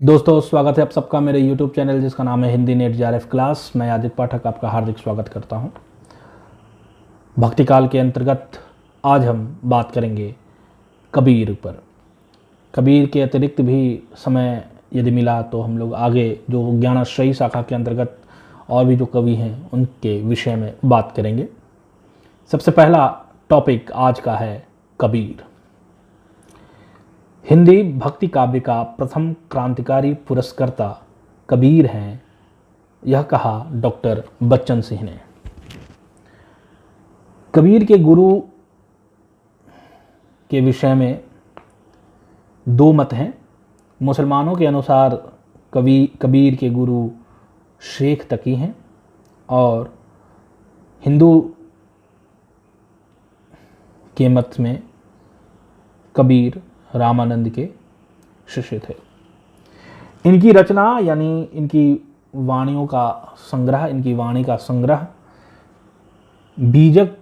दोस्तों, स्वागत है आप सबका मेरे YouTube चैनल जिसका नाम है हिंदी नेट JRF क्लास। मैं आदित्य पाठक आपका हार्दिक स्वागत करता हूं। भक्तिकाल के अंतर्गत आज हम बात करेंगे कबीर पर। कबीर के अतिरिक्त भी समय यदि मिला तो हम लोग आगे जो ज्ञानाश्रयी शाखा के अंतर्गत और भी जो कवि हैं उनके विषय में बात करेंगे। सबसे पहला टॉपिक आज का है कबीर। हिंदी भक्ति काव्य का प्रथम क्रांतिकारी पुरस्कर्ता कबीर हैं, यह कहा डॉक्टर बच्चन सिंह ने। कबीर के गुरु के विषय में दो मत हैं। मुसलमानों के अनुसार कबीर के गुरु शेख तकी हैं और हिंदू के मत में कबीर रामानंद के शिष्य थे। इनकी रचना यानी इनकी वाणियों का संग्रह, इनकी वाणी का संग्रह बीजक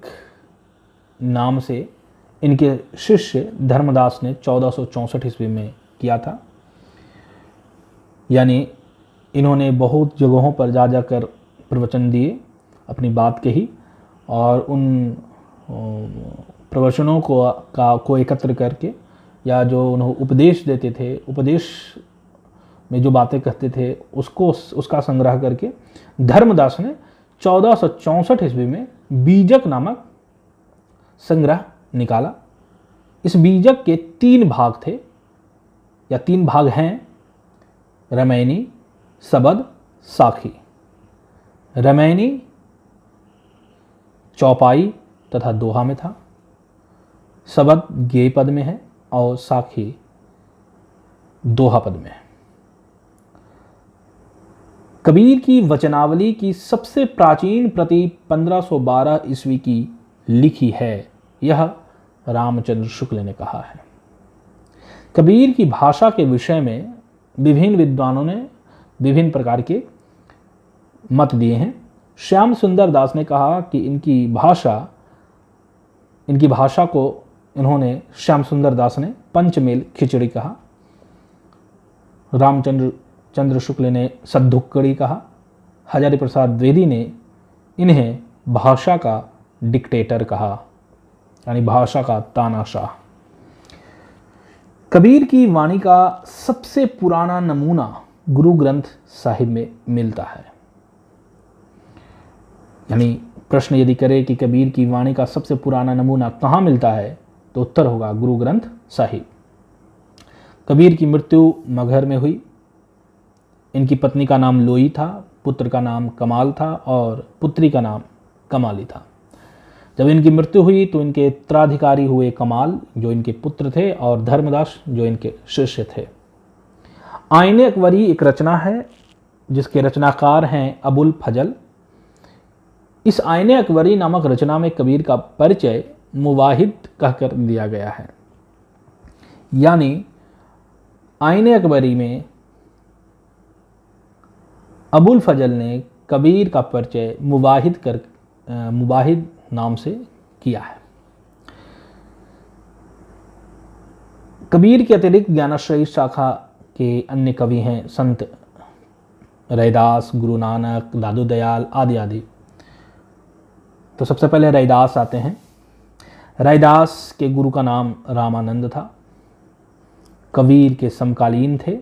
नाम से इनके शिष्य धर्मदास ने 1464 ईस्वी में किया था। यानी इन्होंने बहुत जगहों पर जा जाकर प्रवचन दिए, अपनी बात कही और उन प्रवचनों को एकत्र करके या जो उन्हें उपदेश देते थे, उपदेश में जो बातें कहते थे उसका संग्रह करके धर्मदास ने 1464 ईस्वी में बीजक नामक संग्रह निकाला। इस बीजक के 3 भाग थे या 3 भाग हैं: रामायणी, सबद, साखी। रामायणी चौपाई तथा दोहा में था, सबद गेय पद में है और साखी दोहा पद में है। कबीर की वचनावली की सबसे प्राचीन प्रति 1512 ईस्वी की लिखी है, यह रामचंद्र शुक्ल ने कहा है। कबीर की भाषा के विषय में विभिन्न विद्वानों ने विभिन्न प्रकार के मत दिए हैं। श्याम सुंदर दास ने कहा कि इनकी भाषा को इन्होंने, श्याम सुंदर दास ने, पंचमेल खिचड़ी कहा। रामचंद्र शुक्ल ने सद्दुक्कड़ी कहा। हजारी प्रसाद द्विवेदी ने इन्हें भाषा का डिक्टेटर कहा, यानी भाषा का तानाशाह। कबीर की वाणी का सबसे पुराना नमूना गुरु ग्रंथ साहिब में मिलता है। यानी प्रश्न यदि करे कि कबीर की वाणी का सबसे पुराना नमूना कहाँ मिलता है तो उत्तर होगा गुरु ग्रंथ साहिब। कबीर की मृत्यु मगहर में हुई। इनकी पत्नी का नाम लोई था, पुत्र का नाम कमाल था और पुत्री का नाम कमाली था। जब इनकी मृत्यु हुई तो इनके उत्तराधिकारी हुए कमाल, जो इनके पुत्र थे, और धर्मदास, जो इनके शिष्य थे। आईने अकबरी एक रचना है जिसके रचनाकार हैं अबुल फजल। इस आईने अकबरी नामक रचना में कबीर का परिचय मुवाहिद कहकर दिया गया है। यानी आईने अकबरी में अबुल फजल ने कबीर का परिचय मुवाहिद नाम से किया है। कबीर के अतिरिक्त ज्ञानाश्रयी शाखा के अन्य कवि हैं संत रैदास, गुरु नानक, दादू दयाल आदि आदि। तो सबसे पहले रैदास आते हैं। रैदास के गुरु का नाम रामानंद था। कबीर के समकालीन थे,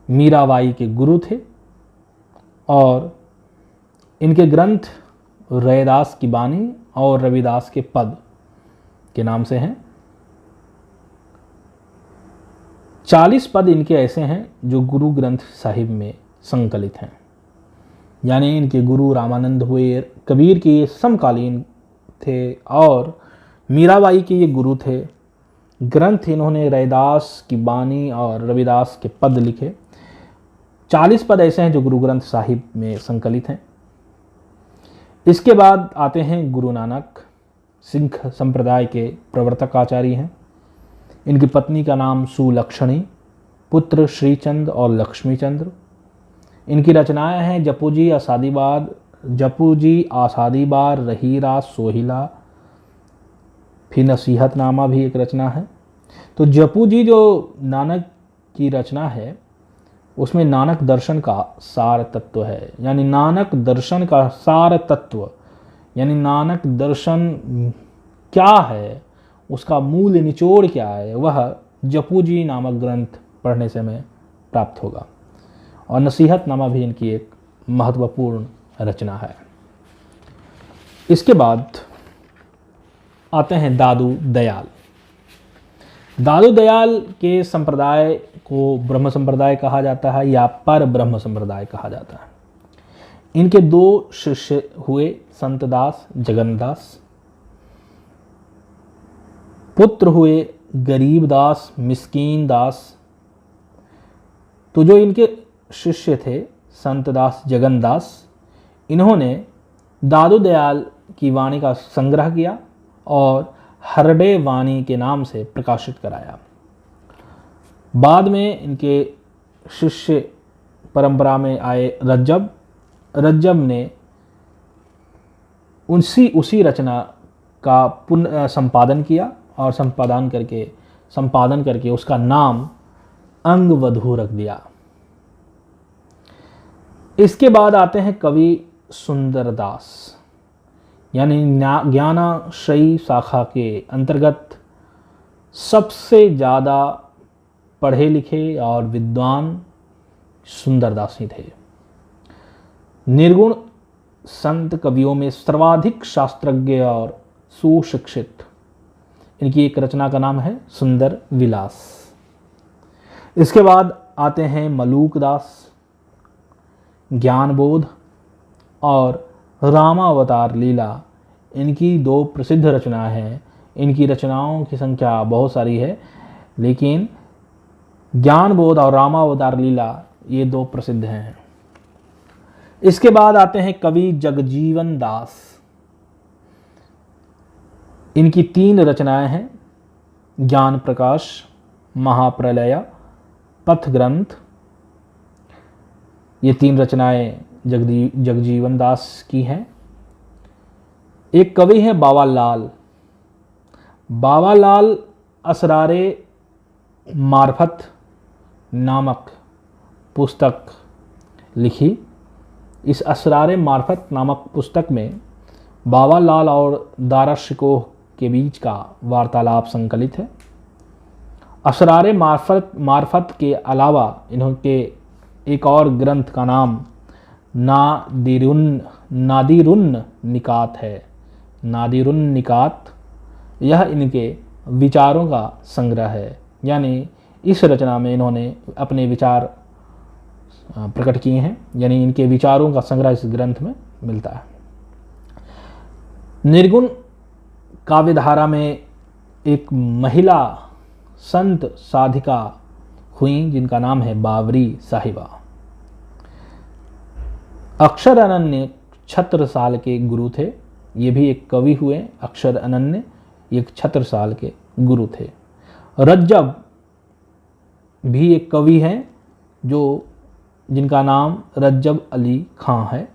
मीराबाई के गुरु थे और इनके ग्रंथ रैदास की बानी और रविदास के पद के नाम से हैं। 40 पद इनके ऐसे हैं जो गुरु ग्रंथ साहिब में संकलित हैं। यानी इनके गुरु रामानंद हुए, कबीर के समकालीन थे और मीराबाई के ये गुरु थे। ग्रंथ इन्होंने रैदास की बानी और रविदास के पद लिखे। 40 पद ऐसे हैं जो गुरु ग्रंथ साहिब में संकलित हैं। इसके बाद आते हैं गुरु नानक, सिख संप्रदाय के प्रवर्तक आचार्य हैं। इनकी पत्नी का नाम सुलक्षणी, पुत्र श्रीचंद और लक्ष्मीचंद्र। इनकी रचनाएं हैं जपूजी आसादीबार, रहीरा, सोहिला, फिर नसीहतनामा भी एक रचना है। तो जपू जी जो नानक की रचना है उसमें नानक दर्शन का सार तत्व है, यानी नानक दर्शन का सार तत्व, यानी नानक दर्शन क्या है, उसका मूल निचोड़ क्या है, वह जपू जी नामक ग्रंथ पढ़ने से हमें प्राप्त होगा। और नसीहत नामा भी इनकी एक महत्वपूर्ण रचना है। इसके बाद आते हैं दादू दयाल। दादू दयाल के संप्रदाय को ब्रह्म संप्रदाय कहा जाता है या पर ब्रह्म संप्रदाय कहा जाता है। इनके दो शिष्य हुए, संतदास, जगन्नदास। पुत्र हुए गरीबदास, मिस्कीन दास। तो जो इनके शिष्य थे संतदास, जगन्नदास, इन्होंने दादू दयाल की वाणी का संग्रह किया और हरडे वाणी के नाम से प्रकाशित कराया। बाद में इनके शिष्य परंपरा में आए रज्जब ने उसी रचना का पुनः संपादन किया और संपादन करके उसका नाम अंगवधू रख दिया। इसके बाद आते हैं कवि सुंदरदास, यानी ज्ञानाश्रयी शाखा के अंतर्गत सबसे ज़्यादा पढ़े लिखे और विद्वान सुंदरदास ही थे। निर्गुण संत कवियों में सर्वाधिक शास्त्रज्ञ और सुशिक्षित इनकी एक रचना का नाम है सुंदर विलास। इसके बाद आते हैं मलूकदास, ज्ञानबोध और रामावतार लीला। इनकी दो प्रसिद्ध रचनाएं हैं। इनकी रचनाओं की संख्या बहुत सारी है, लेकिन ज्ञानबोध और रामावतार लीला ये दो प्रसिद्ध हैं। इसके बाद आते हैं कवि जगजीवन दास। इनकी 3 रचनाएं हैं, ज्ञान प्रकाश, महाप्रलय, पथ ग्रंथ। ये 3 रचनाएं जगजीवन दास की हैं। एक कवि हैं बाबा लाल। बाबा लाल असरारे मार्फत नामक पुस्तक लिखी। इस असरारे मार्फत नामक पुस्तक में बाबा लाल और दारा शिकोह के बीच का वार्तालाप संकलित है। असरारे मार्फत के अलावा इन्होंने एक और ग्रंथ का नाम नादिरुन निकात है। नादिरुन निकात यह इनके विचारों का संग्रह है, यानी इस रचना में इन्होंने अपने विचार प्रकट किए हैं, यानी इनके विचारों का संग्रह इस ग्रंथ में मिलता है। निर्गुण काव्यधारा में एक महिला संत साधिका हुई जिनका नाम है बावरी साहिबा। अक्षर अनन्य छत्रसाल के गुरु थे। ये भी एक कवि हुए। अक्षर अनन्य एक छत्रसाल के गुरु थे। रज्जब भी एक कवि हैं जिनका नाम रज्जब अली खां है।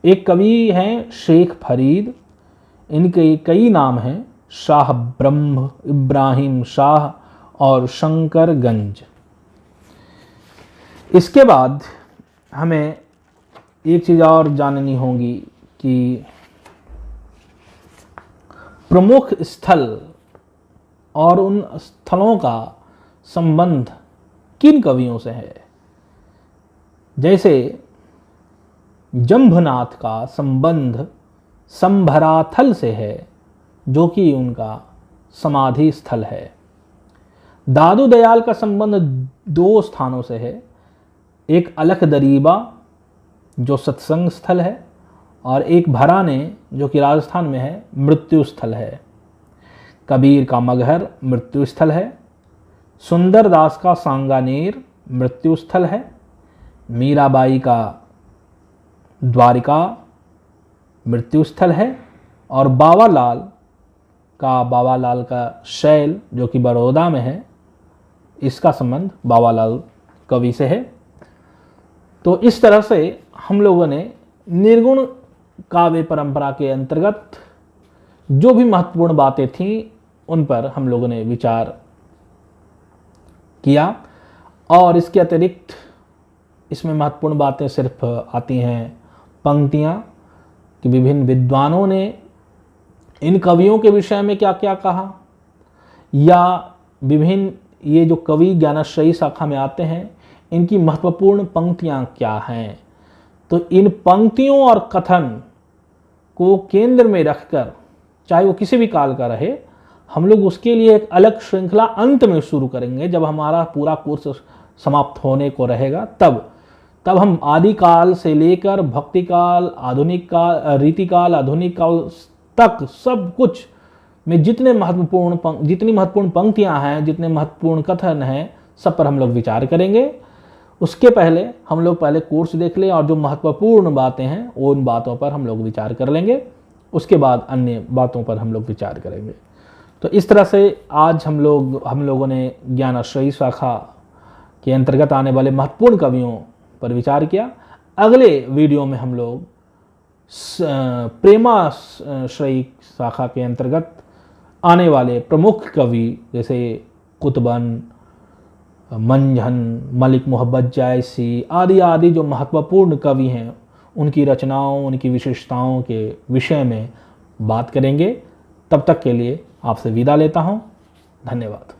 एक कवि हैं शेख फरीद। इनके कई नाम हैं, शाह ब्रह्म, इब्राहिम शाह और शंकरगंज। इसके बाद हमें एक चीज़ और जाननी होगी कि प्रमुख स्थल और उन स्थलों का संबंध किन कवियों से है। जैसे जंभनाथ का संबंध संभराथल से है, जो कि उनका समाधि स्थल है। दादू दयाल का संबंध 2 स्थानों से है। एक अलख दरीबा जो सत्संग स्थल है, और एक भराने जो कि राजस्थान में है, मृत्यु स्थल है। कबीर का मगहर मृत्यु स्थल है। सुंदरदास का सांगानेर मृत्यु स्थल है। मीराबाई का द्वारिका मृत्यु स्थल है। और बाबा लाल का शैल जो कि बड़ौदा में है, इसका संबंध बाबा लाल कवि से है। तो इस तरह से हम लोगों ने निर्गुण काव्य परंपरा के अंतर्गत जो भी महत्वपूर्ण बातें थीं उन पर हम लोगों ने विचार किया। और इसके अतिरिक्त इसमें महत्वपूर्ण बातें सिर्फ आती हैं पंक्तियाँ कि विभिन्न विद्वानों ने इन कवियों के विषय में क्या क्या कहा, या विभिन्न ये जो कवि ज्ञानाश्रयी शाखा में आते हैं इनकी महत्वपूर्ण पंक्तियाँ क्या हैं। तो इन पंक्तियों और कथन को केंद्र में रखकर, चाहे वो किसी भी काल का रहे, हम लोग उसके लिए एक अलग श्रृंखला अंत में शुरू करेंगे। जब हमारा पूरा कोर्स समाप्त होने को रहेगा तब हम आदि काल से लेकर भक्ति काल, आधुनिक काल, रीति काल, आधुनिक काल तक सब कुछ में जितनी महत्वपूर्ण पंक्तियां हैं, जितने महत्वपूर्ण कथन हैं, सब पर हम लोग विचार करेंगे। उसके पहले हम लोग पहले कोर्स देख लें और जो महत्वपूर्ण बातें हैं उन बातों पर हम लोग विचार कर लेंगे, उसके बाद अन्य बातों पर हम लोग विचार करेंगे। तो इस तरह से आज हम लोगों ने ज्ञानाश्रयी शाखा के अंतर्गत आने वाले महत्वपूर्ण कवियों पर विचार किया। अगले वीडियो में हम लोग प्रेमाश्रयी शाखा के अंतर्गत आने वाले प्रमुख कवि जैसे कुतुबन, मंझन, मलिक मोहब्बत जायसी आदि जो महत्वपूर्ण कवि हैं उनकी रचनाओं, उनकी विशेषताओं के विषय में बात करेंगे। तब तक के लिए आपसे विदा लेता हूँ। धन्यवाद।